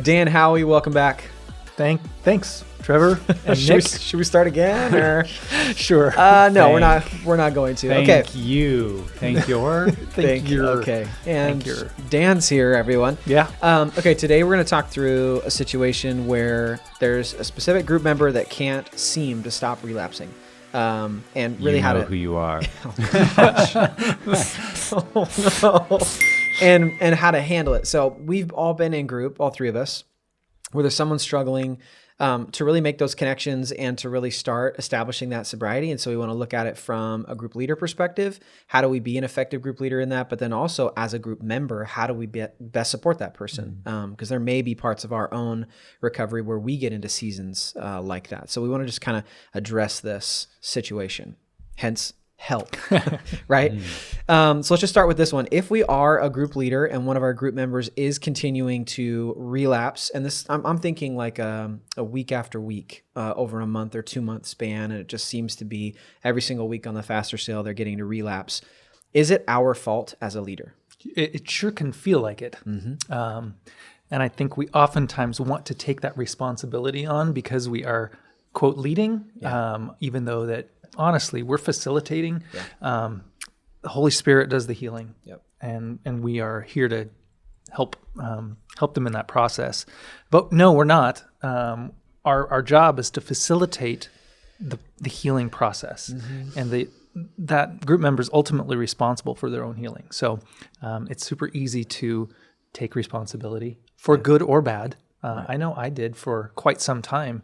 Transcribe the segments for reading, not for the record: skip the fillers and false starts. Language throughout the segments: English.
Dan, Howie, welcome back. Thanks, Trevor and Nick. Should we start again? Or? Sure. No, we're not going to. Thank you. Okay. And Dan's here, everyone. Yeah. Okay, today we're going to talk through a situation where there's a specific group member that can't seem to stop relapsing. And really how to who you are. Oh, no. And how to handle it. So we've all been in group, all three of us, where there's someone struggling to really make those connections and to really start establishing that sobriety. And so we want to look at it from a group leader perspective. How do we be an effective group leader in that? But then also as a group member, how do we best support that person? Because there may be parts of our own recovery where we get into seasons like that. So we want to just kind of address this situation, hence help, right? So let's just start with this one. If we are a group leader and one of our group members is continuing to relapse, and this, I'm thinking like a week after week over a month or 2 month span, and it just seems to be every single week on the faster scale, they're getting to relapse. Is it our fault as a leader? It sure can feel like it. And I think we oftentimes want to take that responsibility on because we are, quote, leading, even though that honestly, we're facilitating. The Holy Spirit does the healing, and we are here to help them in that process. But no, we're not. Our job is to facilitate the healing process, and that group member is ultimately responsible for their own healing. So it's super easy to take responsibility for good or bad. I know I did for quite some time.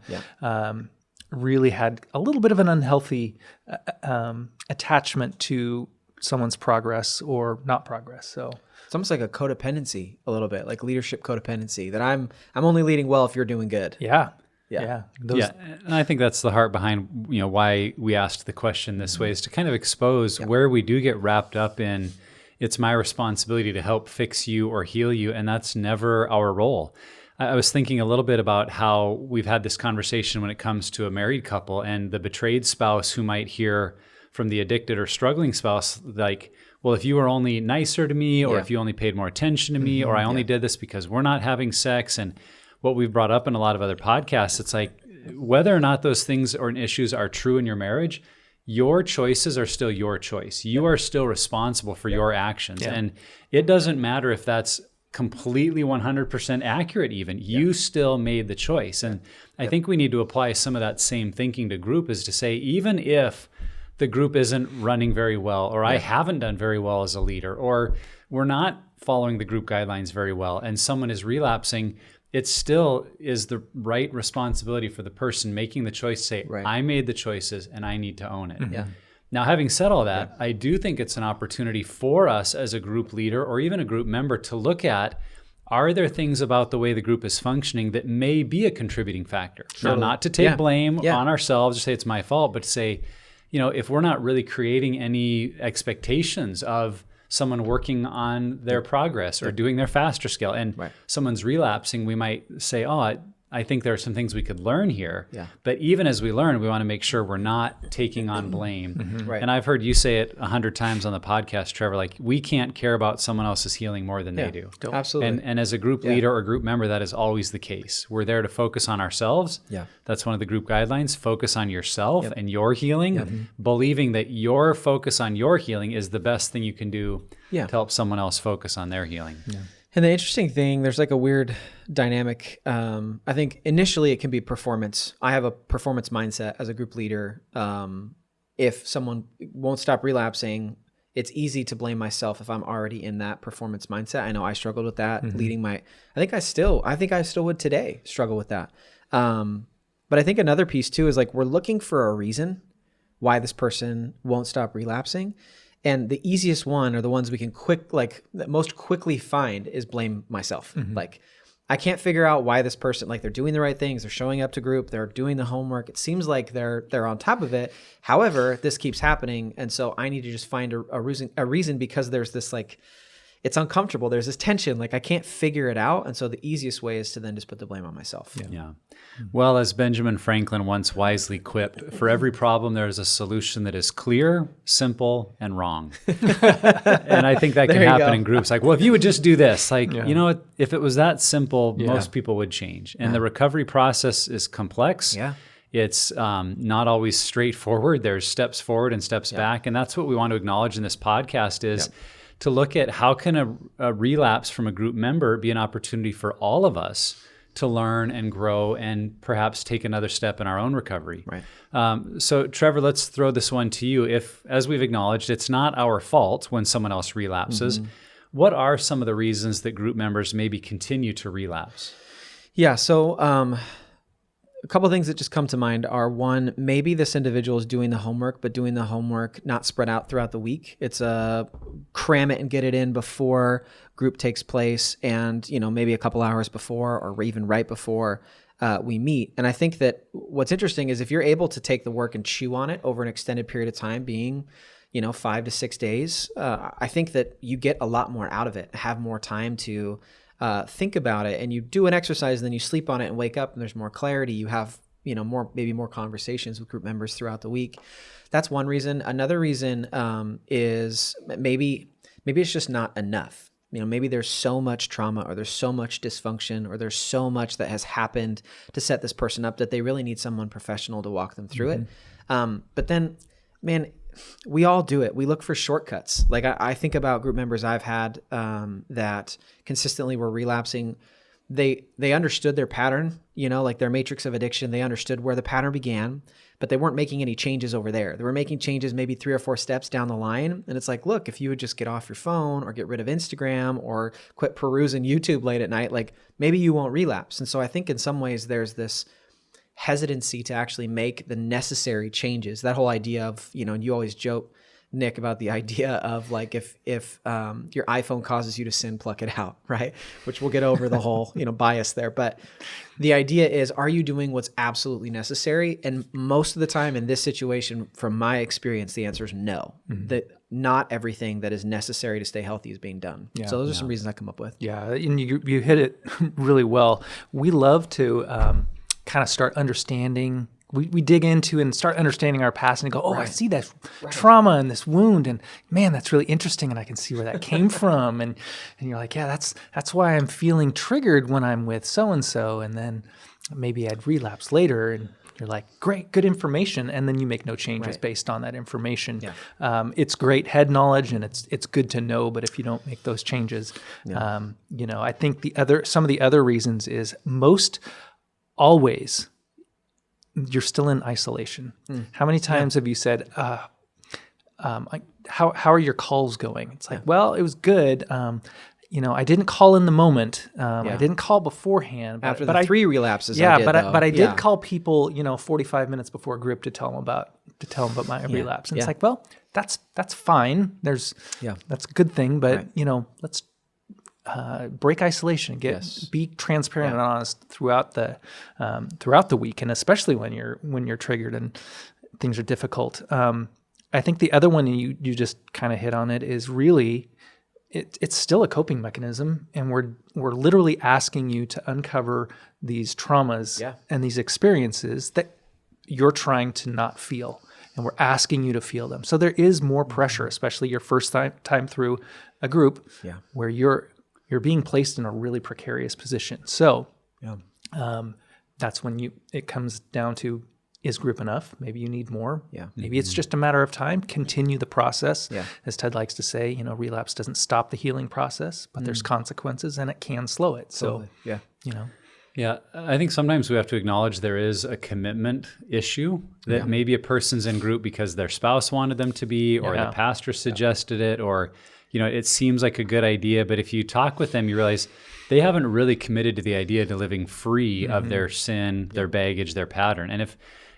Really had a little bit of an unhealthy attachment to someone's progress or not progress. So it's almost like a codependency, a little bit like leadership codependency, that I'm only leading well if you're doing good. Yeah. And I think that's the heart behind, why we asked the question this way, is to kind of expose where we do get wrapped up in, it's my responsibility to help fix you or heal you, and that's never our role. I was thinking a little bit about how we've had this conversation when it comes to a married couple and the betrayed spouse who might hear from the addicted or struggling spouse, like, well, if you were only nicer to me, or if you only paid more attention to me, or I only did this because we're not having sex. And what we've brought up in a lot of other podcasts, it's like, whether or not those things or issues are true in your marriage, your choices are still your choice. You are still responsible for your actions. And it doesn't matter if that's completely 100% accurate even. You still made the choice. And I think we need to apply some of that same thinking to group, is to say, even if the group isn't running very well, or I haven't done very well as a leader, or we're not following the group guidelines very well, and someone is relapsing, it still is the right responsibility for the person making the choice to say, I made the choices and I need to own it. Now, having said all that, I do think it's an opportunity for us as a group leader or even a group member to look at, are there things about the way the group is functioning that may be a contributing factor? Now, not to take blame on ourselves or say it's my fault, but to say, if we're not really creating any expectations of someone working on their progress or doing their faster scale and someone's relapsing, we might say, I think there are some things we could learn here. But even as we learn, we want to make sure we're not taking on blame. And I've heard you say it 100 times on the podcast, Trevor, like, we can't care about someone else's healing more than they do. Absolutely. And as a group leader or group member, that is always the case. We're there to focus on ourselves. That's one of the group guidelines. Focus on yourself and your healing, believing that your focus on your healing is the best thing you can do to help someone else focus on their healing. And the interesting thing, there's like a weird dynamic. I think initially it can be performance. I have a performance mindset as a group leader. If someone won't stop relapsing, it's easy to blame myself if I'm already in that performance mindset. I know I struggled with that leading I think I still would today struggle with that. But I think another piece too is like, we're looking for a reason why this person won't stop relapsing. And the easiest one, or the ones we can most quickly find, is blame myself. Like, I can't figure out why this person, like, they're doing the right things, they're showing up to group, they're doing the homework. It seems like they're on top of it. However, this keeps happening, and so I need to just find a reason, because there's this, like, it's uncomfortable. There's this tension, like I can't figure it out. And so the easiest way is to then just put the blame on myself. Yeah. Well, as Benjamin Franklin once wisely quipped, for every problem, there is a solution that is clear, simple, and wrong. And I think that can happen in groups. Like, well, if you would just do this, like, you know, if it was that simple, most people would change. And the recovery process is complex. Yeah. It's not always straightforward. There's steps forward and steps back. And that's what we want to acknowledge in this podcast is to look at how can a relapse from a group member be an opportunity for all of us to learn and grow and perhaps take another step in our own recovery. Right. So Trevor, let's throw this one to you. If, as we've acknowledged, it's not our fault when someone else relapses, what are some of the reasons that group members maybe continue to relapse? Yeah. So a couple of things that just come to mind are, one, maybe this individual is doing the homework, but doing the homework not spread out throughout the week. It's cram it and get it in before group takes place, and maybe a couple hours before or even right before we meet. And I think that what's interesting is if you're able to take the work and chew on it over an extended period of time, being 5 to 6 days, I think that you get a lot more out of it, have more time to think about it, and you do an exercise and then you sleep on it and wake up and there's more clarity. You have, maybe more conversations with group members throughout the week. That's one reason. Another reason is maybe it's just not enough. Maybe there's so much trauma or there's so much dysfunction or there's so much that has happened to set this person up that they really need someone professional to walk them through it. But then, man, we all do it. We look for shortcuts. Like I think about group members I've had that consistently were relapsing. They understood their pattern, like their matrix of addiction. They understood where the pattern began, but they weren't making any changes over there. They were making changes maybe 3 or 4 steps down the line. And it's like, look, if you would just get off your phone or get rid of Instagram or quit perusing YouTube late at night, like maybe you won't relapse. And so I think in some ways there's this hesitancy to actually make the necessary changes. That whole idea of, and you always joke, Nick, about the idea of like, if your iPhone causes you to sin, pluck it out, right? Which we'll get over the whole, bias there. But the idea is, are you doing what's absolutely necessary? And most of the time in this situation, from my experience, the answer is no. That not everything that is necessary to stay healthy is being done. So those are some reasons I come up with. Yeah, and you hit it really well. We love to kind of start understanding. We dig into and start understanding our past and go, I see that trauma and this wound, and man, that's really interesting, and I can see where that came from. And you're like, yeah, that's why I'm feeling triggered when I'm with so and so, and then maybe I'd relapse later. And you're like, great, good information, and then you make no changes based on that information. It's great head knowledge, and it's good to know. But if you don't make those changes, I think some of the other reasons is most always you're still in isolation. How many times have you said, how are your calls going? It's like, well, it was good. I didn't call in the moment. I didn't call beforehand. After the 3 relapses, I did, but I did call people, 45 minutes before group to tell them about my relapse. And it's like, well, that's fine. That's a good thing, but let's break isolation. Be transparent and honest throughout the week, and especially when you're triggered and things are difficult. I think the other one you just kind of hit on it is really it's still a coping mechanism, and we're literally asking you to uncover these traumas and these experiences that you're trying to not feel, and we're asking you to feel them. So there is more pressure, especially your first time through a group where you're being placed in a really precarious position. So that's when it comes down to, is group enough? Maybe you need more. Maybe it's just a matter of time. Continue the process. As Ted likes to say, relapse doesn't stop the healing process, but there's consequences, and it can slow it. So, I think sometimes we have to acknowledge there is a commitment issue that maybe a person's in group because their spouse wanted them to be, or the pastor suggested it, or it seems like a good idea, but if you talk with them, you realize they haven't really committed to the idea to living free of their sin, their baggage, their pattern. And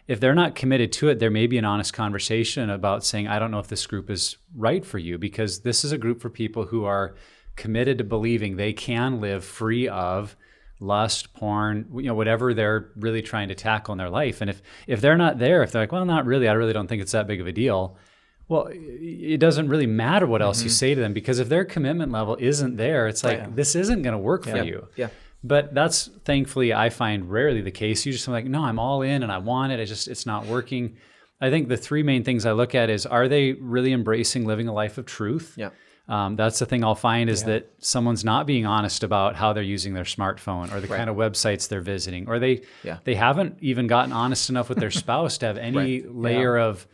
if they're not committed to it, there may be an honest conversation about saying, I don't know if this group is right for you, because this is a group for people who are committed to believing they can live free of lust, porn, whatever they're really trying to tackle in their life. And if they're not there, if they're like, well, not really, I really don't think it's that big of a deal. Well, it doesn't really matter what else you say to them, because if their commitment level isn't there, it's like, this isn't going to work for you. Yeah. But that's thankfully, I find rarely the case. You just like, no, I'm all in and I want it. It's not working. I think the three main things I look at is, are they really embracing living a life of truth? Yeah. That's the thing I'll find is that someone's not being honest about how they're using their smartphone or the kind of websites they're visiting, or they haven't even gotten honest enough with their spouse to have any layer of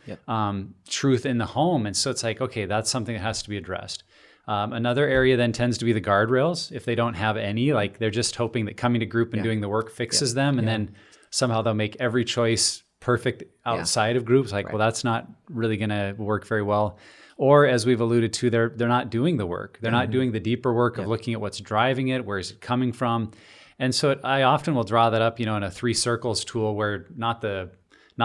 truth in the home. And so it's like, okay, that's something that has to be addressed. Another area then tends to be the guardrails. If they don't have any, like they're just hoping that coming to group and doing the work fixes them, and then somehow they'll make every choice perfect outside of groups. Like, well, that's not really going to work very well. Or as we've alluded to, they're not doing the work. They're not doing the deeper work of looking at what's driving it, where is it coming from. And so I often will draw that up, in a 3 circles tool, where not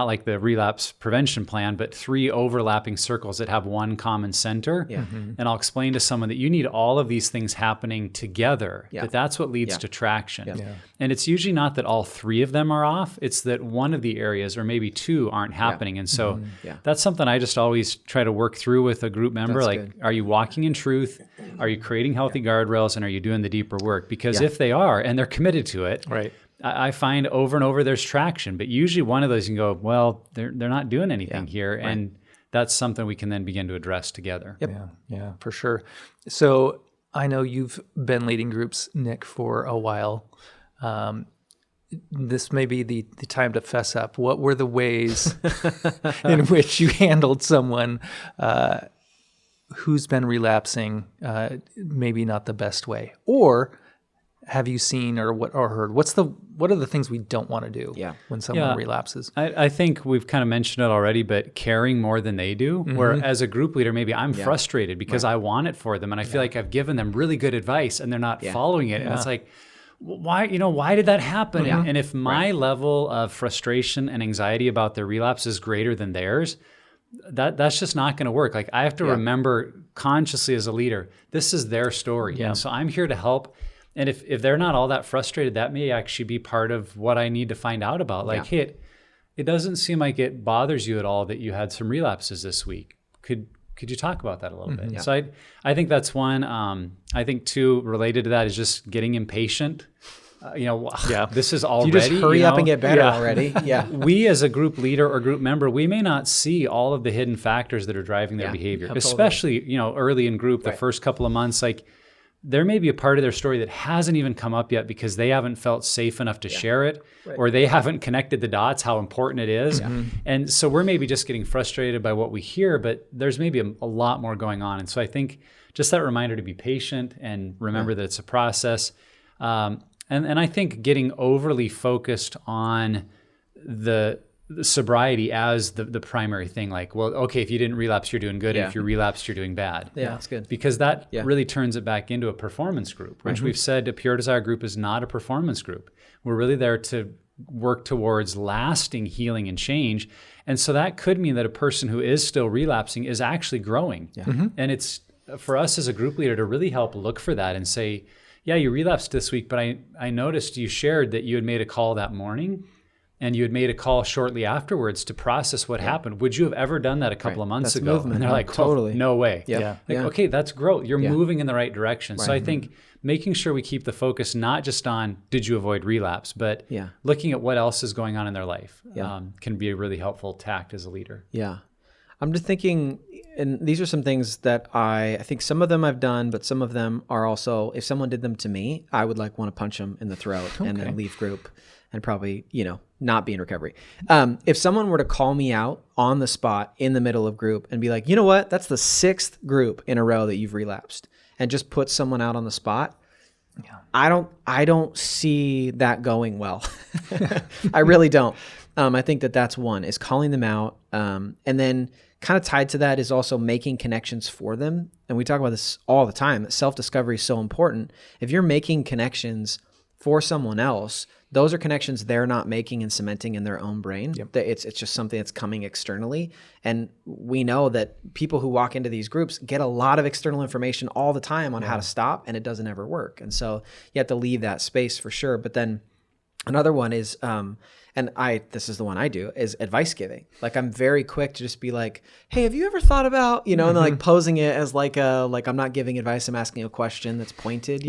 like the relapse prevention plan, but 3 overlapping circles that have one common center. And I'll explain to someone that you need all of these things happening together, that's what leads to traction. And it's usually not that all 3 of them are off, it's that one of the areas or maybe 2 aren't happening. And so that's something I just always try to work through with a group member. That's like, are you walking in truth? Are you creating healthy guardrails? And are you doing the deeper work? Because if they are, and they're committed to it, I find over and over there's traction, but usually one of those you can go, well, they're not doing anything here. And that's something we can then begin to address together. Yeah, for sure. So I know you've been leading groups, Nick, for a while. This may be the time to fess up. What were the ways in which you handled someone who's been relapsing, maybe not the best way? Or have you seen or heard? What are the things we don't want to do when someone relapses? I think we've kind of mentioned it already, but caring more than they do. Where as a group leader, maybe I'm frustrated because I want it for them, and I feel like I've given them really good advice, and they're not following it. And it's like, why did that happen? And if my level of frustration and anxiety about their relapse is greater than theirs, that's just not going to work. Like, I have to remember consciously as a leader, this is their story, and so I'm here to help. And if they're not all that frustrated, that may actually be part of what I need to find out about. Like, hey, it doesn't seem like it bothers you at all that you had some relapses this week. Could you talk about that a little bit? So I think that's one. I think 2, related to that, is just getting impatient. This is already. You just hurry up and get better already. We as a group leader or group member, we may not see all of the hidden factors that are driving their behavior, especially early in group, the first couple of months. Like, there may be a part of their story that hasn't even come up yet because they haven't felt safe enough to share it, or they haven't connected the dots, how important it is. And so we're maybe just getting frustrated by what we hear, but there's maybe a lot more going on. And so I think just that reminder to be patient and remember that it's a process. And I think getting overly focused on the sobriety as the primary thing, like, well, okay, if you didn't relapse, you're doing good. And if you relapsed, you're doing bad. That's good. Because that really turns it back into a performance group, which we've said a Pure Desire group is not a performance group. We're really there to work towards lasting healing and change. And so that could mean that a person who is still relapsing is actually growing. And it's for us as a group leader to really help look for that and say, yeah, you relapsed this week, but I noticed you shared that you had made a call that morning, and you had made a call shortly afterwards to process what happened. Would you have ever done that a couple of months ago? Movement. And they're like, totally, no way. Okay, that's growth. You're moving in the right direction. So I think making sure we keep the focus not just on did you avoid relapse, but looking at what else is going on in their life can be a really helpful tact as a leader. I'm just thinking, and these are some things that I think some of them I've done, but some of them are also, if someone did them to me, I would want to punch them in the throat and then leave group and probably, not be in recovery. If someone were to call me out on the spot in the middle of group and be like, you know what, that's the 6th group in a row that you've relapsed, and just put someone out on the spot, I don't see that going well. I really don't. I think that's one, is calling them out. And then kind of tied to that is also making connections for them. And we talk about this all the time, that self-discovery is so important. If you're making connections for someone else, those are connections they're not making and cementing in their own brain. It's just something that's coming externally. And we know that people who walk into these groups get a lot of external information all the time on how to stop, and it doesn't ever work. And so you have to leave that space for sure. But then Another one is, this is the one I do, is advice giving. Like I'm very quick to just be like, hey, have you ever thought about, and then like posing it as like I'm not giving advice, I'm asking a question that's pointed,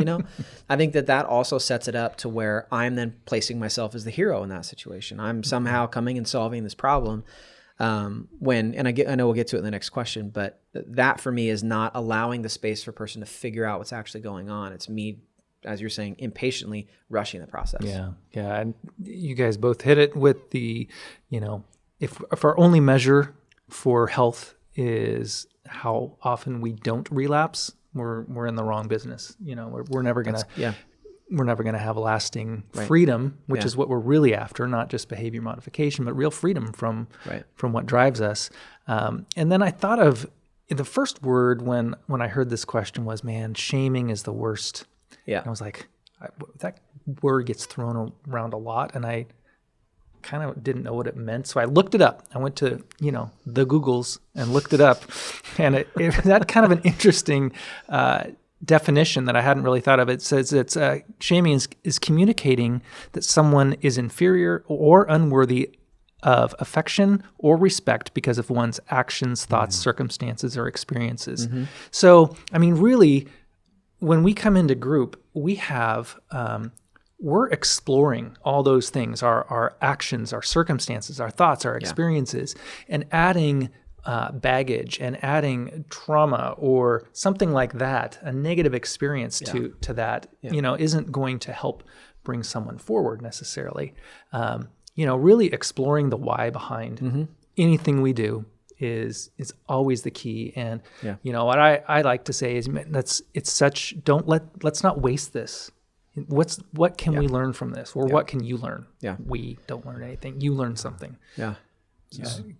I think that also sets it up to where I'm then placing myself as the hero in that situation. I'm somehow coming and solving this problem. I know we'll get to it in the next question, but that for me is not allowing the space for a person to figure out what's actually going on. It's me, as you're saying, impatiently rushing the process. Yeah. And you guys both hit it with the, if our only measure for health is how often we don't relapse, we're in the wrong business. We're never gonna we're never gonna have lasting freedom, which is what we're really after, not just behavior modification, but real freedom from what drives us. And then I thought of the first word when I heard this question was, man, shaming is the worst. Yeah. And I was like, that word gets thrown around a lot, and I kind of didn't know what it meant. So I looked it up. I went to, the Googles and looked it up, and it that kind of an interesting definition that I hadn't really thought of. It says it's shaming is communicating that someone is inferior or unworthy of affection or respect because of one's actions, thoughts, circumstances, or experiences. Mm-hmm. So, really, when we come into group, we have, we're exploring all those things, our actions, our circumstances, our thoughts, our experiences, and adding baggage and adding trauma or something like that, a negative experience to that, isn't going to help bring someone forward necessarily. Really exploring the why behind anything we do is always the key. And what I like to say is let's not waste this. What can we learn from this, or what can you learn? We don't learn anything. You learn something.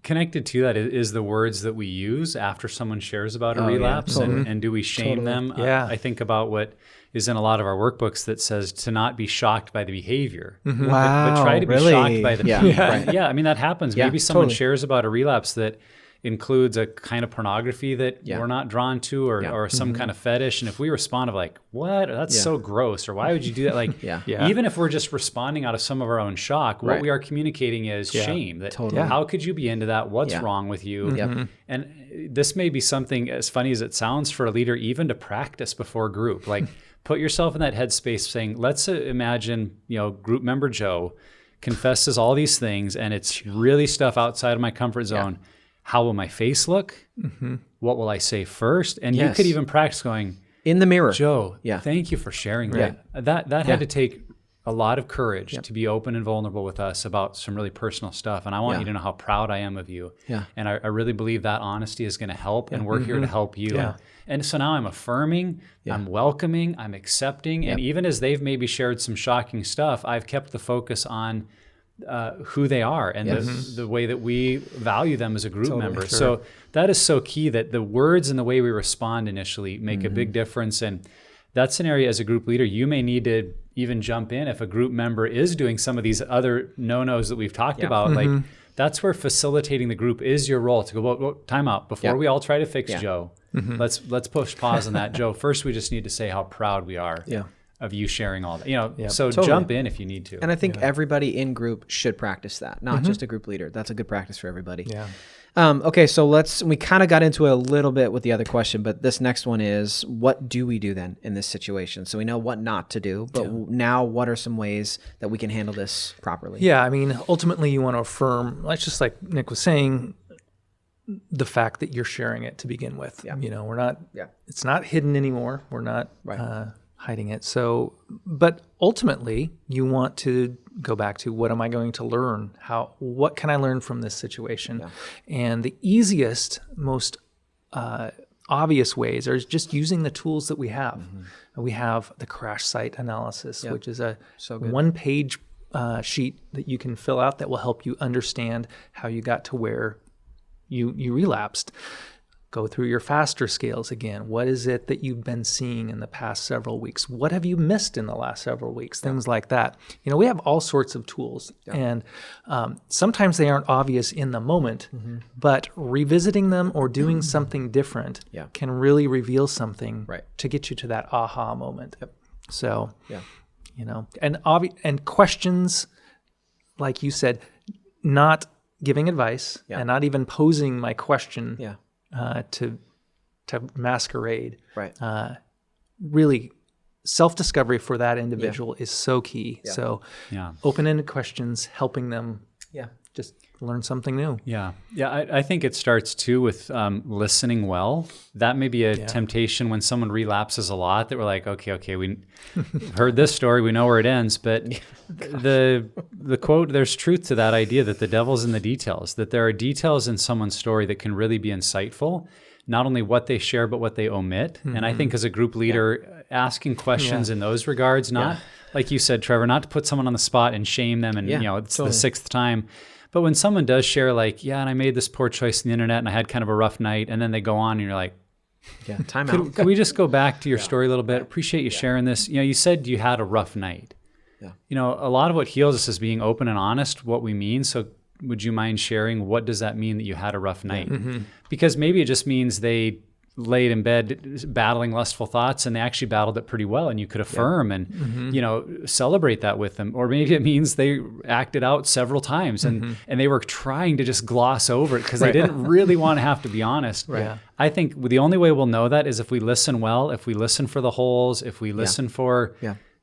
Connected to that is the words that we use after someone shares about a relapse, and do we shame them? I think about what is in a lot of our workbooks that says to not be shocked by the behavior. Mm-hmm. Wow, but try to be shocked by the people. Yeah, that happens. Maybe someone shares about a relapse that includes a kind of pornography that we're not drawn to, or some kind of fetish. And if we respond of like, what? That's so gross, or why would you do that? Like, even if we're just responding out of some of our own shock, what we are communicating is shame. That how could you be into that? What's wrong with you? Mm-hmm. And this may be something as funny as it sounds for a leader, even to practice before group. Like, put yourself in that headspace saying, let's imagine, group member Joe confesses all these things, and it's really stuff outside of my comfort zone. How will my face look? Mm-hmm. What will I say first? And you could even practice going in the mirror. Joe, thank you for sharing that. That had to take a lot of courage to be open and vulnerable with us about some really personal stuff. And I want you to know how proud I am of you. Yeah. And I really believe that honesty is going to help, and we're here to help you. Yeah. And so now I'm affirming, I'm welcoming, I'm accepting. And even as they've maybe shared some shocking stuff, I've kept the focus on who they are and the way that we value them as a group member. Sure. So that is so key, that the words and the way we respond initially make a big difference. And that's an area as a group leader, you may need to even jump in if a group member is doing some of these other no-nos that we've talked about. Like, that's where facilitating the group is your role, to go, well, time out. Before we all try to fix Joe, let's push pause on that. Joe, first we just need to say how proud we are of you sharing all that. So jump in if you need to. And I think everybody in group should practice that, not just a group leader. That's a good practice for everybody. Yeah. Okay, so we kind of got into it a little bit with the other question, but this next one is, what do we do then in this situation? So we know what not to do, but now what are some ways that we can handle this properly? Yeah, ultimately you want to affirm, just like Nick was saying, the fact that you're sharing it to begin with. Yeah. We're not, it's not hidden anymore. We're not hiding it. So, but ultimately you want to go back to, what am I going to learn? What can I learn from this situation? Yeah. And the easiest, most obvious ways are just using the tools that we have. Mm-hmm. We have the crash site analysis, which is a one-page sheet that you can fill out that will help you understand how you got to where you relapsed. Go through your FASTER scales again. What is it that you've been seeing in the past several weeks? What have you missed in the last several weeks? Things like that. We have all sorts of tools, and sometimes they aren't obvious in the moment, but revisiting them or doing something different can really reveal something to get you to that aha moment. Yep. So, and questions, like you said, not giving advice and not even posing my question to masquerade. Right. Really, self-discovery for that individual is so key. Yeah. So open-ended questions, helping them just learn something new. Yeah. I think it starts too with listening well. That may be a temptation when someone relapses a lot, that we're like, okay, we've heard this story, we know where it ends. But the quote, there's truth to that idea that the devil's in the details, that there are details in someone's story that can really be insightful, not only what they share, but what they omit. Mm-hmm. And I think as a group leader, asking questions in those regards, not like you said, Trevor, not to put someone on the spot and shame them and it's the sixth time. But when someone does share like, and I made this poor choice on the internet and I had kind of a rough night, and then they go on and you're like, time out. Could we just go back to your story a little bit? Appreciate you sharing this. You said you had a rough night. Yeah. A lot of what heals us is being open and honest, what we mean. So would you mind sharing, what does that mean that you had a rough night? Mm-hmm. Because maybe it just means they laid in bed battling lustful thoughts and they actually battled it pretty well, and you could affirm and celebrate that with them. Or maybe it means they acted out several times and they were trying to just gloss over it because they didn't really want to have to be honest. Right. Yeah. I think the only way we'll know that is if we listen well, if we listen for the holes, if we listen for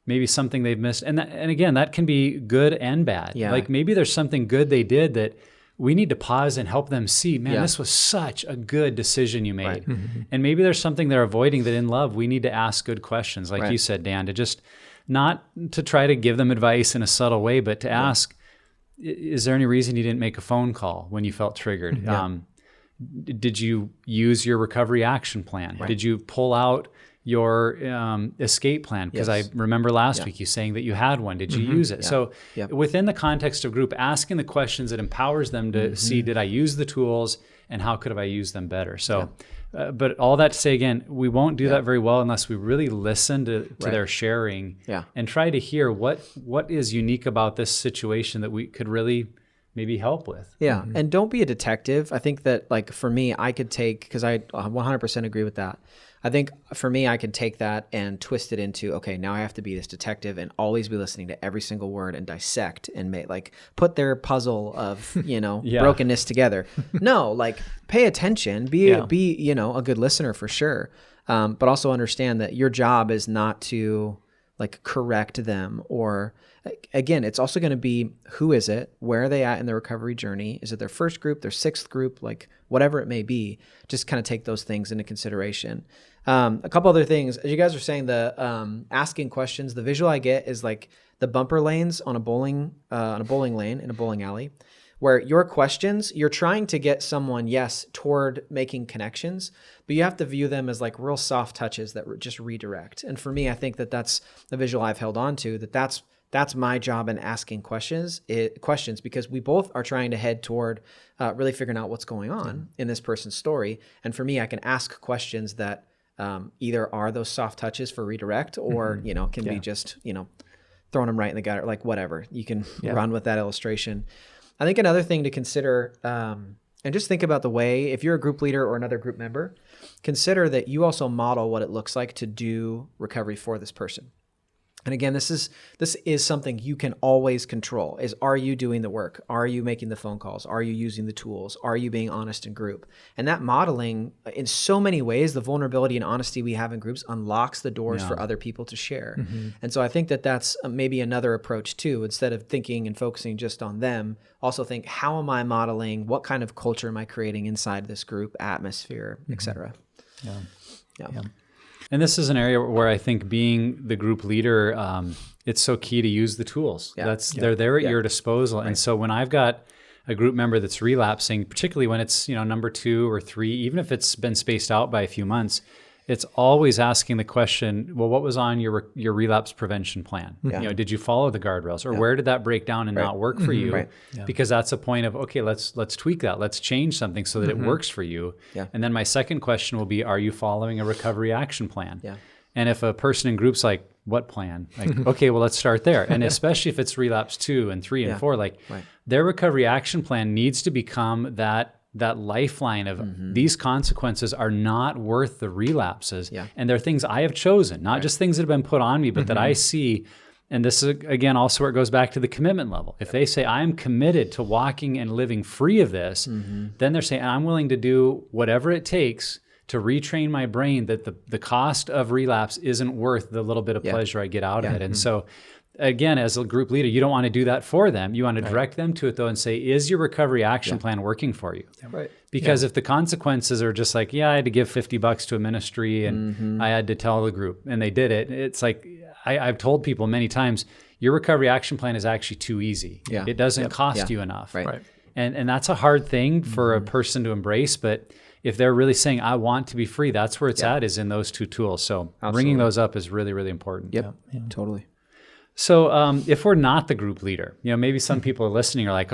maybe something they've missed. And again, that can be good and bad. Yeah. Like maybe there's something good they did that we need to pause and help them see, man, this was such a good decision you made. Right. Mm-hmm. And maybe there's something they're avoiding that in love, we need to ask good questions. Like you said, Dan, to just not to try to give them advice in a subtle way, but to ask, is there any reason you didn't make a phone call when you felt triggered? Yeah. Did you use your recovery action plan? Right. Did you pull out your escape plan? Because I remember last week you saying that you had one. Did you use it? Yeah. So within the context of group, asking the questions that empowers them to see, did I use the tools and how could I use them better? So, but all that to say, again, we won't do that very well unless we really listen to their sharing and try to hear what is unique about this situation that we could really maybe help with. Yeah. Mm-hmm. And don't be a detective. I think that, like, for me, I could take, because I 100% agree with that. I think for me, I could take that and twist it into, okay, now I have to be this detective and always be listening to every single word and dissect and put their puzzle of, brokenness together. No, like, pay attention, be a good listener for sure. But also understand that your job is not to correct them, or again, it's also going to be, who is it? Where are they at in their recovery journey? Is it their first group, their sixth group, whatever it may be? Just kind of take those things into consideration. A couple other things, as you guys are saying, the asking questions, the visual I get is like the bumper lanes on a bowling lane in a bowling alley, where your questions, you're trying to get someone, toward making connections, but you have to view them as like real soft touches that just redirect. And for me, I think that that's the visual I've held on to, that's my job in asking questions, because we both are trying to head toward really figuring out what's going on in this person's story. And for me, I can ask questions that either are those soft touches for redirect, or, can be just, throwing them right in the gutter, like whatever. You can run with that illustration. I think another thing to consider, and just think about the way, if you're a group leader or another group member, consider that you also model what it looks like to do recovery for this person. And again, this is something you can always control, is, are you doing the work? Are you making the phone calls? Are you using the tools? Are you being honest in group? And that modeling, in so many ways, the vulnerability and honesty we have in groups unlocks the doors for other people to share. Mm-hmm. And so I think that that's maybe another approach too. Instead of thinking and focusing just on them, also think, how am I modeling? What kind of culture am I creating inside this group, atmosphere, et cetera? Yeah. And this is an area where I think being the group leader, it's so key to use the tools. They're there at your disposal. Right. And so when I've got a group member that's relapsing, particularly when it's number 2 or 3, even if it's been spaced out by a few months, it's always asking the question, well, what was on your relapse prevention plan? Yeah. Did you follow the guardrails, or where did that break down and not work for you? Right. Yeah. Because that's a point of, okay, let's tweak that. Let's change something so that it works for you. Yeah. And then my second question will be, are you following a recovery action plan? Yeah. And if a person in group's like, what plan? Like, okay, well, let's start there. And especially if it's relapse 2 and 3 and 4, their recovery action plan needs to become that lifeline of these consequences are not worth the relapses. Yeah. And they're things I have chosen, not just things that have been put on me, but that I see And this is, again, also where it goes back to the commitment level. If they say, I'm committed to walking and living free of this, then they're saying, I'm willing to do whatever it takes to retrain my brain that the cost of relapse isn't worth the little bit of pleasure I get out of it. And so, again, as a group leader, you don't want to do that for them. You want to direct them to it, though, and say, is your recovery action plan working for you? Right. Because if the consequences are just like, I had to give $50 to a ministry and I had to tell the group and they did it, it's like, I've told people many times, your recovery action plan is actually too easy. Yeah. It doesn't cost you enough. Right. And that's a hard thing for a person to embrace, but if they're really saying, I want to be free, that's where it's at, is in those two tools. So bringing those up is really, really important. Yep. Totally. So if we're not the group leader, maybe some people are listening are like,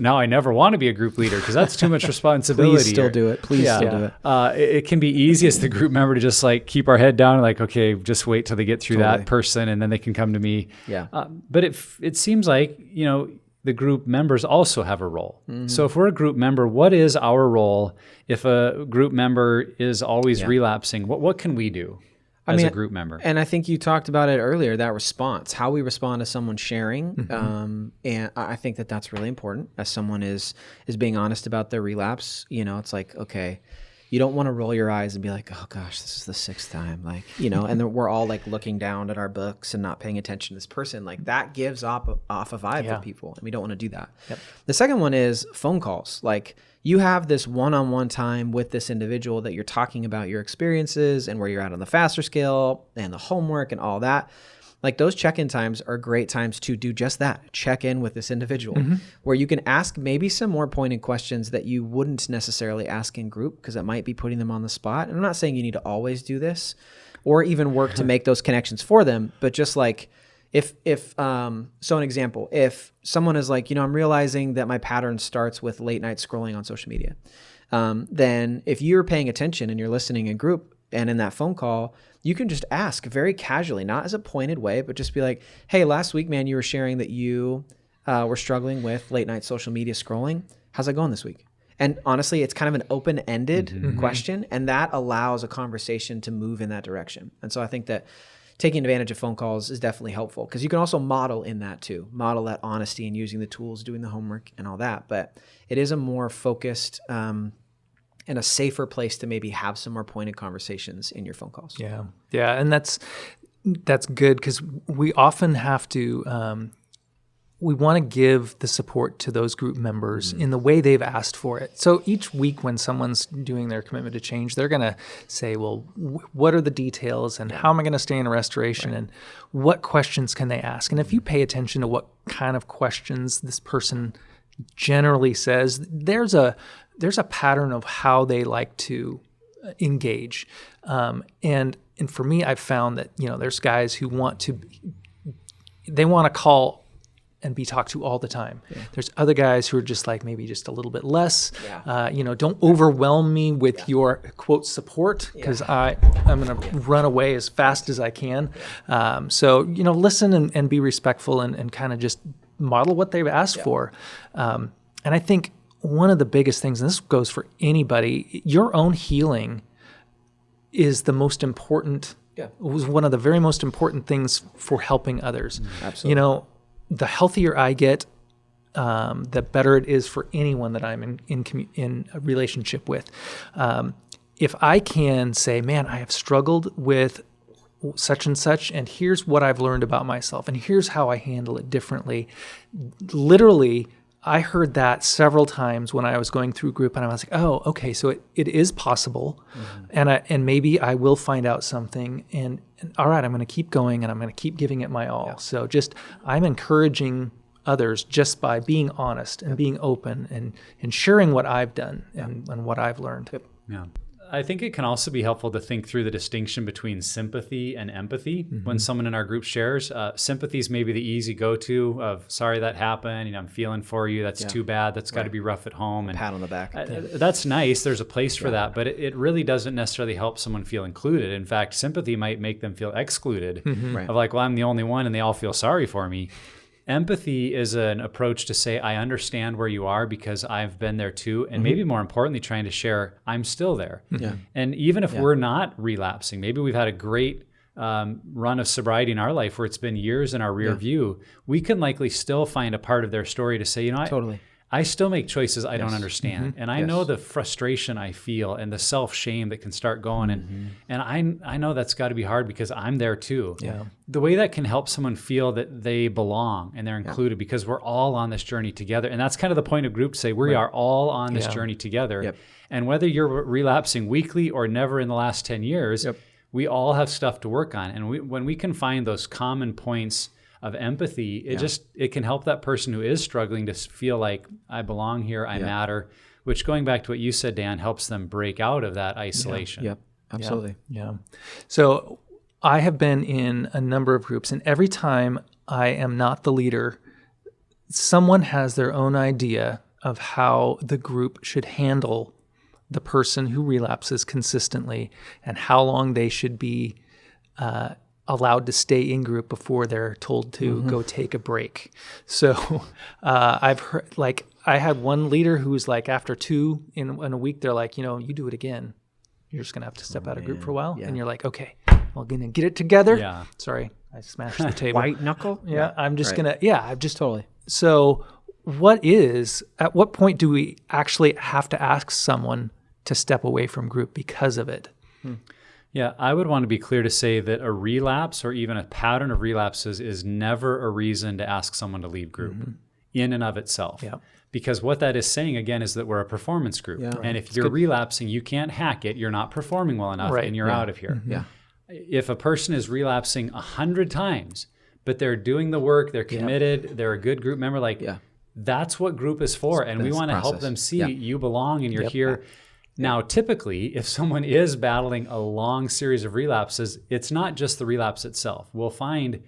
now I never want to be a group leader because that's too much responsibility. Please still do it. Please still do it. It can be easy as the group member to just like keep our head down and like, okay, just wait till they get through that person and then they can come to me. Yeah. But it seems like, the group members also have a role. So if we're a group member, what is our role if a group member is always relapsing? What can we do as a group member? And I think you talked about it earlier, that response, how we respond to someone sharing. And I think that that's really important as someone is being honest about their relapse. It's like, okay, you don't want to roll your eyes and be like, oh gosh, this is the 6th time. Like, and then we're all like looking down at our books and not paying attention to this person. Like that gives off a vibe for people. And we don't want to do that. Yep. The second one is phone calls. Like you have this one-on-one time with this individual that you're talking about your experiences and where you're at on the faster scale and the homework and all that. Like those check-in times are great times to do just that, check in with this individual, where you can ask maybe some more pointed questions that you wouldn't necessarily ask in group because that might be putting them on the spot. And I'm not saying you need to always do this or even work to make those connections for them, but just like so an example, if someone is like, I'm realizing that my pattern starts with late night scrolling on social media, then if you're paying attention and you're listening in group and in that phone call, you can just ask very casually, not as a pointed way, but just be like, hey, last week, man, you were sharing that you were struggling with late night social media scrolling. How's that going this week? And honestly, it's kind of an open-ended question, and that allows a conversation to move in that direction. And so I think that taking advantage of phone calls is definitely helpful because you can also model in that too, model that honesty and using the tools, doing the homework and all that. But it is a more focused and a safer place to maybe have some more pointed conversations in your phone calls. Yeah. And that's good because we often have to, we want to give the support to those group members in the way they've asked for it. So each week when someone's doing their commitment to change, they're going to say, well, what are the details and how am I going to stay in restoration and what questions can they ask? And if you pay attention to what kind of questions this person generally says, there's a pattern of how they like to engage. And for me, I've found that, there's guys who want to call and be talked to all the time. Yeah. There's other guys who are just like maybe just a little bit less, don't overwhelm me with your quote support because I'm going to run away as fast as I can. So, listen and be respectful and kind of just model what they've asked for. And I think one of the biggest things, and this goes for anybody, your own healing is the most important, was one of the very most important things for helping others. Absolutely. The healthier I get, the better it is for anyone that I'm in a relationship with. If I can say, man, I have struggled with such and such, and here's what I've learned about myself, and here's how I handle it differently. Literally, I heard that several times when I was going through group, and I was like, oh, okay, so it is possible, and maybe I will find out something, and all right, I'm going to keep going, and I'm going to keep giving it my all. So I'm encouraging others just by being honest and being open and sharing what I've done and what I've learned. Yeah. I think it can also be helpful to think through the distinction between sympathy and empathy when someone in our group shares. Sympathy is maybe the easy go-to of, sorry that happened, I'm feeling for you, that's too bad, that's got to be rough at home. And pat on the back. That's nice, there's a place for that, but it really doesn't necessarily help someone feel included. In fact, sympathy might make them feel excluded, of like, well, I'm the only one and they all feel sorry for me. Empathy is an approach to say, I understand where you are because I've been there too. And maybe more importantly, trying to share, I'm still there. And even if we're not relapsing, maybe we've had a great run of sobriety in our life where it's been years in our rear view, we can likely still find a part of their story to say, you know, Totally. I still make choices I don't understand. And I know the frustration I feel and the self-shame that can start going. And I know that's got to be hard because I'm there too. Yeah. The way that can help someone feel that they belong and they're included because we're all on this journey together. And that's kind of the point of group, to say we are all on this journey together. Yep. And whether you're relapsing weekly or never in the last 10 years, we all have stuff to work on. And when we can find those common points of empathy, it can help that person who is struggling to feel like I belong here, I matter, which, going back to what you said, Dan, helps them break out of that isolation. Yep, absolutely. Yeah. So I have been in a number of groups, and every time I am not the leader, someone has their own idea of how the group should handle the person who relapses consistently and how long they should be allowed to stay in group before they're told to go take a break. So I've heard, like, I had one leader who was like, after 2 in a week, they're like, you know, you do it again, you're just gonna have to step out of group for a while. And you're like, okay, we're gonna get it together. Yeah. Sorry, I smashed the table. White knuckle. Yeah, I'm just gonna. I'm just totally. So at what point do we actually have to ask someone to step away from group because of it? Yeah, I would want to be clear to say that a relapse or even a pattern of relapses is never a reason to ask someone to leave group in and of itself. Yeah. Because what that is saying, again, is that we're a performance group. Yeah. And if you're relapsing, you can't hack it, you're not performing well enough, and you're out of here. If a person is relapsing 100 times, but they're doing the work, they're committed, they're a good group member, that's what group is for. And we want to help them see you belong and you're here. Now, typically, if someone is battling a long series of relapses, it's not just the relapse itself. We'll find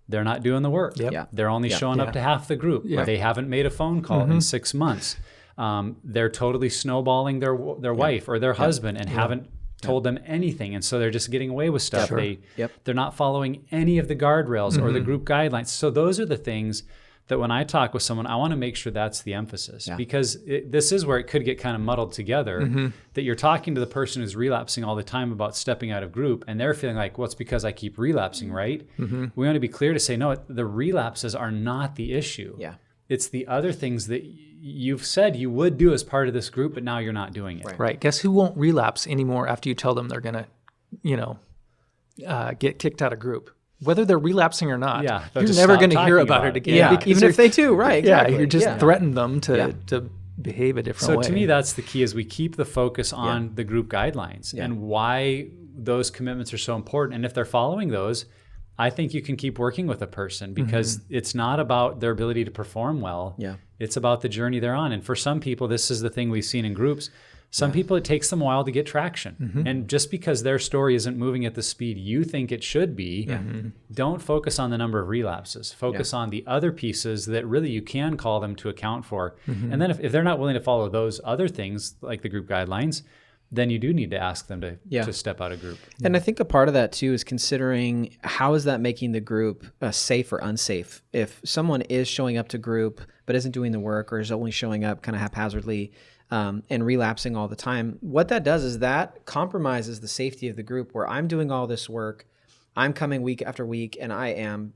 they're not doing the work. They're only showing up to half the group. They haven't made a phone call in 6 months. They're totally snowballing their wife or their husband and haven't told them anything. And so they're just getting away with stuff. They're not following any of the guardrails or the group guidelines. So those are the things that when I talk with someone, I want to make sure that's the emphasis, because this is where it could get kind of muddled together, that you're talking to the person who's relapsing all the time about stepping out of group, and they're feeling like, well, it's because I keep relapsing, right? We want to be clear to say, no, the relapses are not the issue. It's the other things that you've said you would do as part of this group, but now you're not doing it. Right. Guess who won't relapse anymore after you tell them they're going to, get kicked out of group? Whether they're relapsing or not, you're never going to hear about it again. Even if they do, right? Exactly. You just threaten them to behave a different way. So to me, that's the key: is we keep the focus on the group guidelines and why those commitments are so important. And if they're following those, I think you can keep working with a person, because it's not about their ability to perform well. It's about the journey they're on. And for some people, this is the thing we've seen in groups. Some people, it takes them a while to get traction. And just because their story isn't moving at the speed you think it should be, don't focus on the number of relapses. Focus on the other pieces that really you can call them to account for. And then if they're not willing to follow those other things, like the group guidelines, then you do need to ask them to step out of group. And I think a part of that too is considering, how is that making the group safe or unsafe? If someone is showing up to group but isn't doing the work, or is only showing up kind of haphazardly, and relapsing all the time, what that does is that compromises the safety of the group, where I'm doing all this work, I'm coming week after week, and I am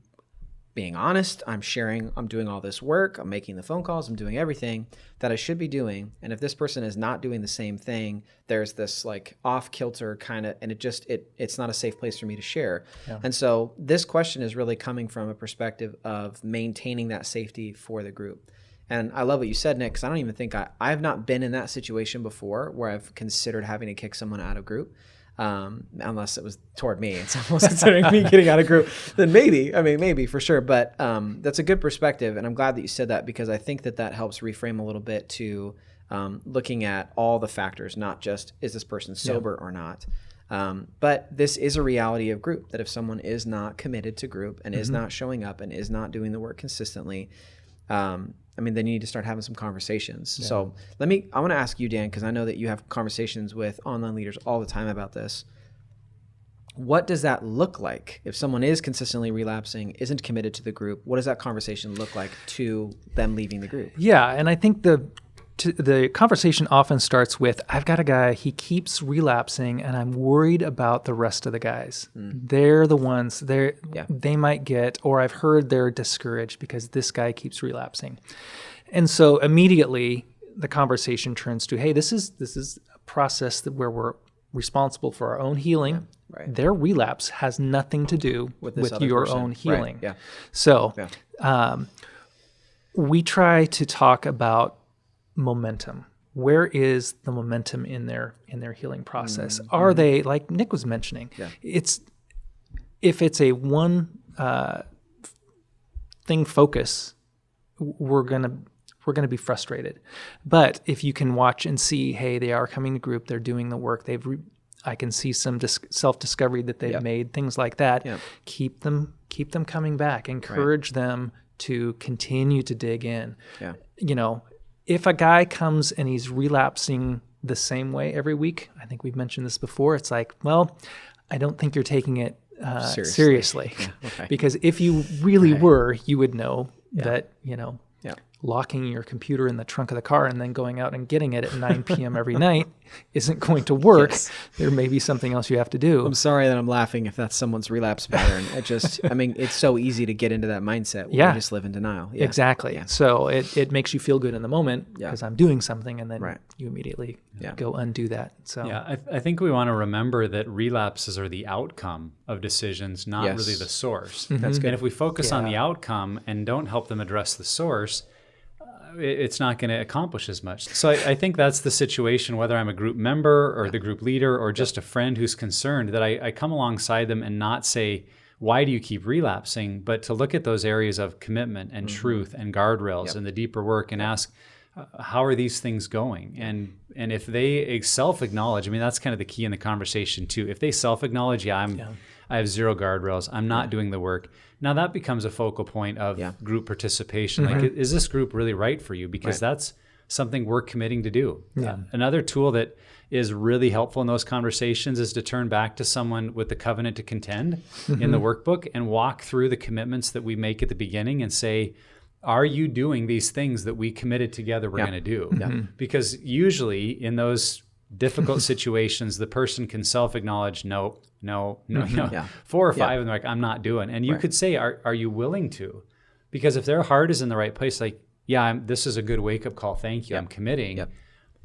being honest, I'm sharing, I'm doing all this work, I'm making the phone calls, I'm doing everything that I should be doing. And if this person is not doing the same thing, there's this like off kilter kind of, and it's not a safe place for me to share. And so this question is really coming from a perspective of maintaining that safety for the group. And I love what you said, Nick, because I don't even think I have not been in that situation before where I've considered having to kick someone out of group, unless it was toward me. It's almost considering me getting out of group. Then maybe for sure. But that's a good perspective, and I'm glad that you said that, because I think that helps reframe a little bit to looking at all the factors, not just is this person sober or not. But this is a reality of group, that if someone is not committed to group and is not showing up and is not doing the work consistently, then you need to start having some conversations. So I want to ask you, Dan, because I know that you have conversations with online leaders all the time about this. What does that look like if someone is consistently relapsing, isn't committed to the group? What does that conversation look like to them leaving the group? Yeah, and I think the conversation often starts with, I've got a guy, he keeps relapsing, and I'm worried about the rest of the guys. They're the ones, they might get, or I've heard they're discouraged because this guy keeps relapsing. And so immediately the conversation turns to, hey, this is a process where we're responsible for our own healing. Right. Their relapse has nothing to do with your person. own healing. Right. Yeah. So we try to talk about momentum. Where is the momentum in their healing process? Are they, like Nick was mentioning, if it's a one thing focus, we're gonna be frustrated. But if you can watch and see, hey, they are coming to group, they're doing the work, I can see some self-discovery that they've made, things like that. Keep them coming back. Encourage them to continue to dig in. If a guy comes and he's relapsing the same way every week, I think we've mentioned this before, it's like, well, I don't think you're taking it seriously. Because if you really were, you would know that, locking your computer in the trunk of the car and then going out and getting it at 9 p.m. every night isn't going to work. There may be something else you have to do. I'm sorry that I'm laughing if that's someone's relapse pattern. It's so easy to get into that mindset where we just live in denial. Exactly. So it makes you feel good in the moment because I'm doing something, and then you immediately go undo that. So I think we want to remember that relapses are the outcome of decisions, not really the source. That's good. And if we focus on the outcome and don't help them address the source, it's not going to accomplish as much. So I think that's the situation, whether I'm a group member or the group leader or just a friend who's concerned, that I come alongside them and not say, why do you keep relapsing? But to look at those areas of commitment and truth and guardrails and the deeper work and ask, how are these things going? And if they self-acknowledge, that's kind of the key in the conversation too. If they self-acknowledge, I have zero guardrails, I'm not doing the work. Now that becomes a focal point of group participation. Like, is this group really right for you? Because that's something we're committing to do. Another tool that is really helpful in those conversations is to turn back to someone with the covenant to contend in the workbook and walk through the commitments that we make at the beginning and say, are you doing these things that we committed together we're going to do? Because usually in those difficult situations, the person can self-acknowledge, no. 4 or 5 of them are like, I'm not doing. And you could say, are you willing to? Because if their heart is in the right place, like, this is a good wake-up call, thank you, I'm committing.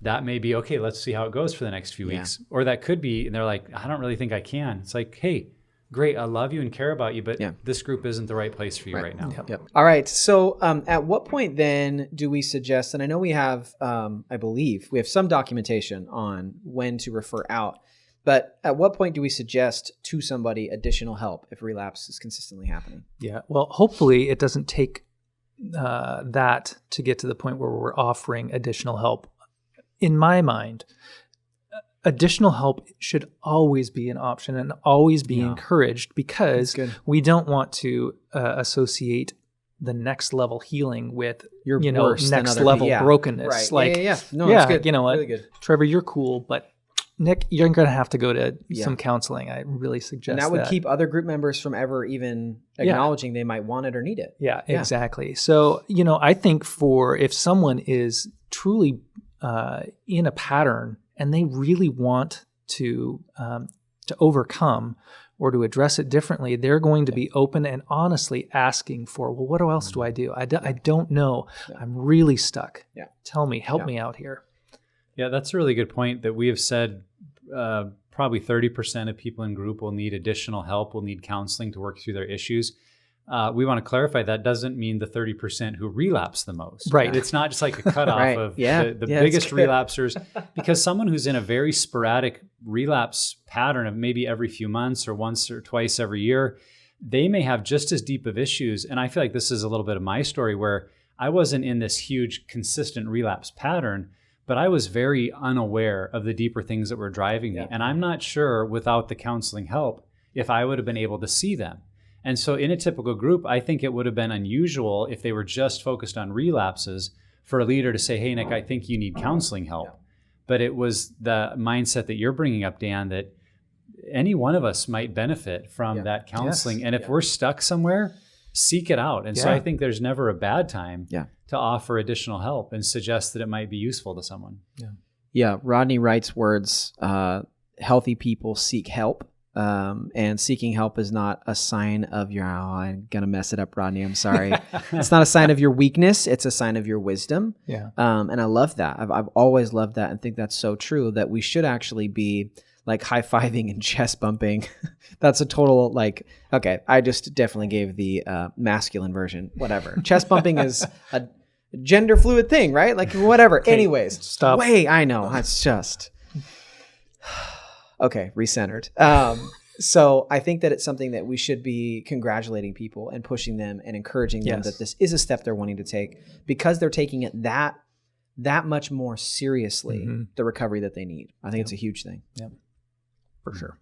That may be, okay, let's see how it goes for the next few weeks. Or that could be, and they're like, I don't really think I can. It's like, hey, great, I love you and care about you, but this group isn't the right place for you right now. All right. So at what point then do we suggest, and I know we have, I believe, we have some documentation on when to refer out, but at what point do we suggest to somebody additional help if relapse is consistently happening? Well, hopefully it doesn't take that to get to the point where we're offering additional help. In my mind, additional help should always be an option and always be encouraged, because we don't want to associate the next level healing with your next level brokenness. No, that's good. You know what, really good. Trevor, you're cool, but Nick, you're going to have to go to some counseling. I really suggest and that would keep other group members from ever even acknowledging they might want it or need it. Exactly. So, I think if someone is truly in a pattern and they really want to overcome or to address it differently, they're going to be open and honestly asking for, well, what else do I do? I don't know. I'm really stuck. Tell me, help me out here. Yeah, that's a really good point that we have said probably 30% of people in group will need additional help, will need counseling to work through their issues. We want to clarify that doesn't mean the 30% who relapse the most. Right. It's not just like a cutoff of the biggest relapsers, because someone who's in a very sporadic relapse pattern of maybe every few months or once or twice every year, they may have just as deep of issues. And I feel like this is a little bit of my story where I wasn't in this huge consistent relapse pattern, but I was very unaware of the deeper things that were driving me. And I'm not sure without the counseling help if I would have been able to see them. And so in a typical group, I think it would have been unusual if they were just focused on relapses for a leader to say, hey, Nick, I think you need counseling help. But it was the mindset that you're bringing up, Dan, that any one of us might benefit from that counseling. And if we're stuck somewhere, seek it out. And so I think there's never a bad time to offer additional help and suggest that it might be useful to someone. Yeah. Rodney Wright's words, healthy people seek help. And seeking help is not a sign of your, I'm going to mess it up, Rodney. I'm sorry. It's not a sign of your weakness. It's a sign of your wisdom. Yeah. And I love that. I've always loved that and think that's so true, that we should actually be like high-fiving and chest bumping. That's a total like, okay, I just definitely gave the masculine version, whatever. Chest bumping is a gender fluid thing, right? Like whatever. Okay, anyways. Stop. I know. It's just... Okay, recentered. So I think that it's something that we should be congratulating people and pushing them and encouraging them that this is a step they're wanting to take, because they're taking it that much more seriously, the recovery that they need. I think it's a huge thing. Yeah, for sure.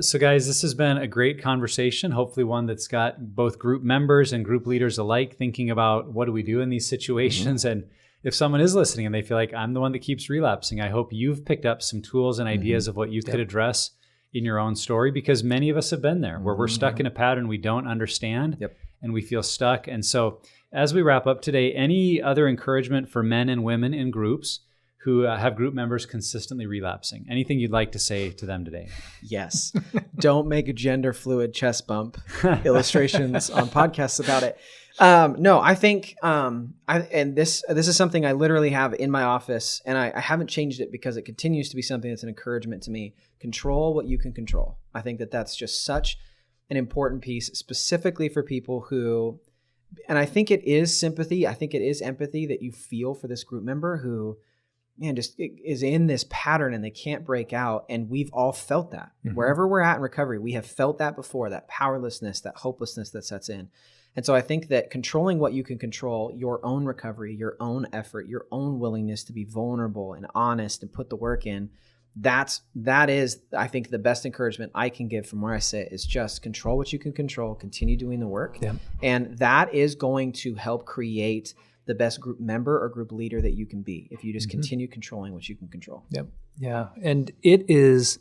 So guys, this has been a great conversation, hopefully one that's got both group members and group leaders alike thinking about what do we do in these situations. And if someone is listening and they feel like I'm the one that keeps relapsing, I hope you've picked up some tools and ideas of what you could address in your own story, because many of us have been there where we're stuck in a pattern we don't understand and we feel stuck. And so as we wrap up today, any other encouragement for men and women in groups who have group members consistently relapsing? Anything you'd like to say to them today? Yes. Don't make a gender fluid chest bump illustrations on podcasts about it. No, I think, this is something I literally have in my office, and I haven't changed it because it continues to be something that's an encouragement to me. Control what you can control. I think that that's just such an important piece, specifically for people who, and I think it is sympathy. I think it is empathy that you feel for this group member who, man, just is in this pattern and they can't break out. And we've all felt that. Wherever we're at in recovery, we have felt that before, that powerlessness, that hopelessness that sets in. And so I think that controlling what you can control, your own recovery, your own effort, your own willingness to be vulnerable and honest and put the work in, that is, I think, the best encouragement I can give from where I sit is just control what you can control, continue doing the work. Yeah. And that is going to help create the best group member or group leader that you can be if you just continue controlling what you can control. Yep. Yeah. And it is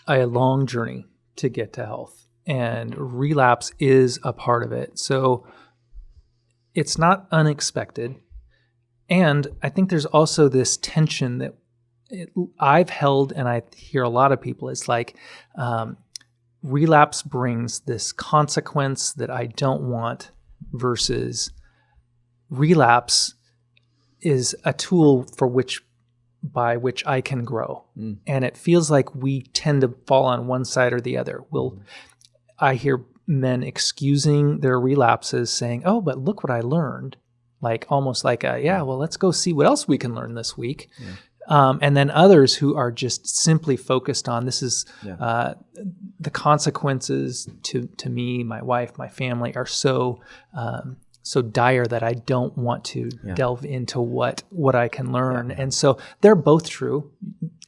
a long journey to get to health, and relapse is a part of it. So it's not unexpected. And I think there's also this tension that I've held, and I hear a lot of people, it's like relapse brings this consequence that I don't want, versus relapse is a tool by which I can grow. And it feels like we tend to fall on one side or the other. I hear men excusing their relapses, saying, "Oh, but look what I learned." Like almost like well, let's go see what else we can learn this week. Yeah. And then others who are just simply focused on this is the consequences to me, my wife, my family are so dire that I don't want to delve into what I can learn. And so they're both true.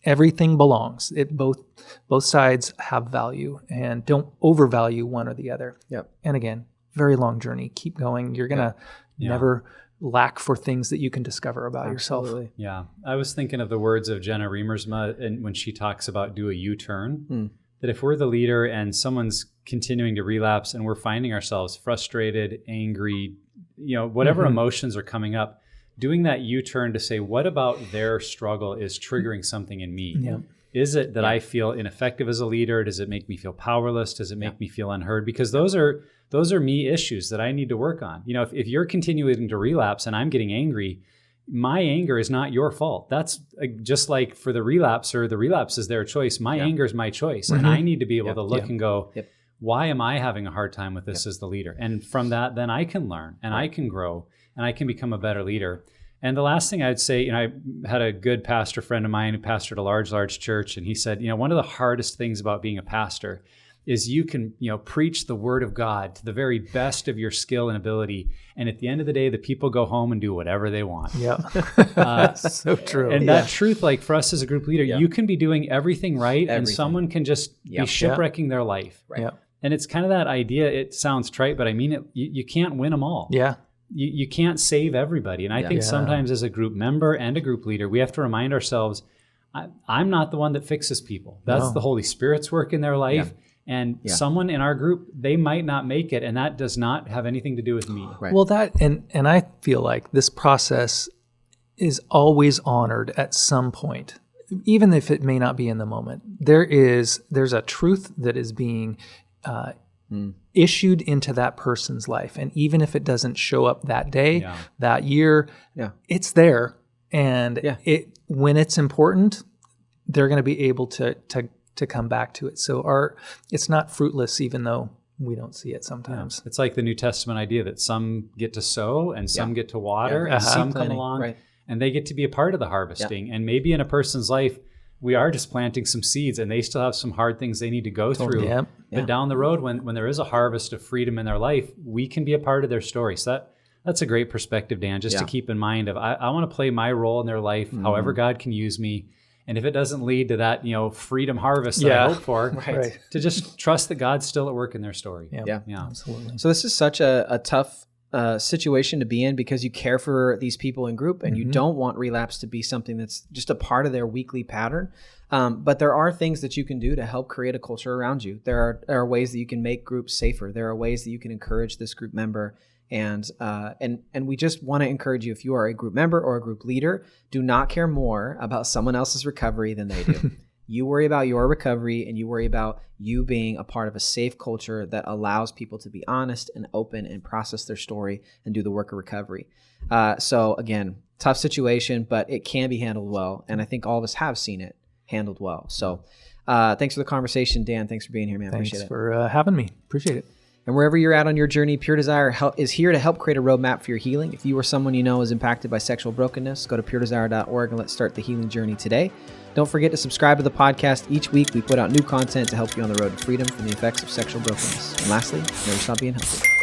Everything belongs. Both sides have value, and don't overvalue one or the other. Yep. And again, very long journey. Keep going. You're going to never lack for things that you can discover about yourself. Yeah. I was thinking of the words of Jenna Riemersma, and when she talks about do a U-turn, that if we're the leader and someone's continuing to relapse and we're finding ourselves frustrated, angry, whatever emotions are coming up, doing that U-turn to say, what about their struggle is triggering something in me? Yeah. Is it that I feel ineffective as a leader? Does it make me feel powerless? Does it make me feel unheard? Because those are me issues that I need to work on. If you're continuing to relapse and I'm getting angry, my anger is not your fault. That's just like for the relapser, the relapse is their choice. My anger is my choice. And I need to be able to look and go, why am I having a hard time with this as the leader? And from that, then I can learn and I can grow and I can become a better leader. And the last thing I'd say, I had a good pastor friend of mine who pastored a large church. And he said, one of the hardest things about being a pastor is you can, preach the word of God to the very best of your skill and ability. And at the end of the day, the people go home and do whatever they want. Yeah. So true. And that truth, like for us as a group leader, you can be doing everything right. And someone can just be shipwrecking their life. Right. Yeah. And it's kind of that idea. It sounds trite, but I mean it. You can't win them all. Yeah. You can't save everybody. And I think sometimes as a group member and a group leader, we have to remind ourselves, I'm not the one that fixes people. That's the Holy Spirit's work in their life. And someone in our group, they might not make it, and that does not have anything to do with me. Right. Well, and I feel like this process is always honored at some point, even if it may not be in the moment. There's a truth that is being issued into that person's life, and even if it doesn't show up that day, that year, it's there. And when it's important, they're going to be able to come back to it. So it's not fruitless, even though we don't see it sometimes. It's like the New Testament idea that some get to sow and some get to water and some come along and they get to be a part of the harvesting. And maybe in a person's life, we are just planting some seeds and they still have some hard things they need to go through. But down the road, when there is a harvest of freedom in their life, we can be a part of their story. So that's a great perspective, Dan, just to keep in mind of I want to play my role in their life, however God can use me. And if it doesn't lead to that, freedom harvest that I hope for, to just trust that God's still at work in their story. Yeah, absolutely. So this is such a tough situation to be in because you care for these people in group and you don't want relapse to be something that's just a part of their weekly pattern. But there are things that you can do to help create a culture around you. There are ways that you can make groups safer. There are ways that you can encourage this group member. And we just want to encourage you, if you are a group member or a group leader, do not care more about someone else's recovery than they do. You worry about your recovery and you worry about you being a part of a safe culture that allows people to be honest and open and process their story and do the work of recovery. So again, tough situation, but it can be handled well. And I think all of us have seen it handled well. So thanks for the conversation, Dan. Thanks for being here, man. Thanks Appreciate it. for having me. Appreciate it. And wherever you're at on your journey, Pure Desire is here to help create a roadmap for your healing. If you or someone you know is impacted by sexual brokenness, go to puredesire.org and let's start the healing journey today. Don't forget to subscribe to the podcast. Each week we put out new content to help you on the road to freedom from the effects of sexual brokenness. And lastly, never stop being healthy.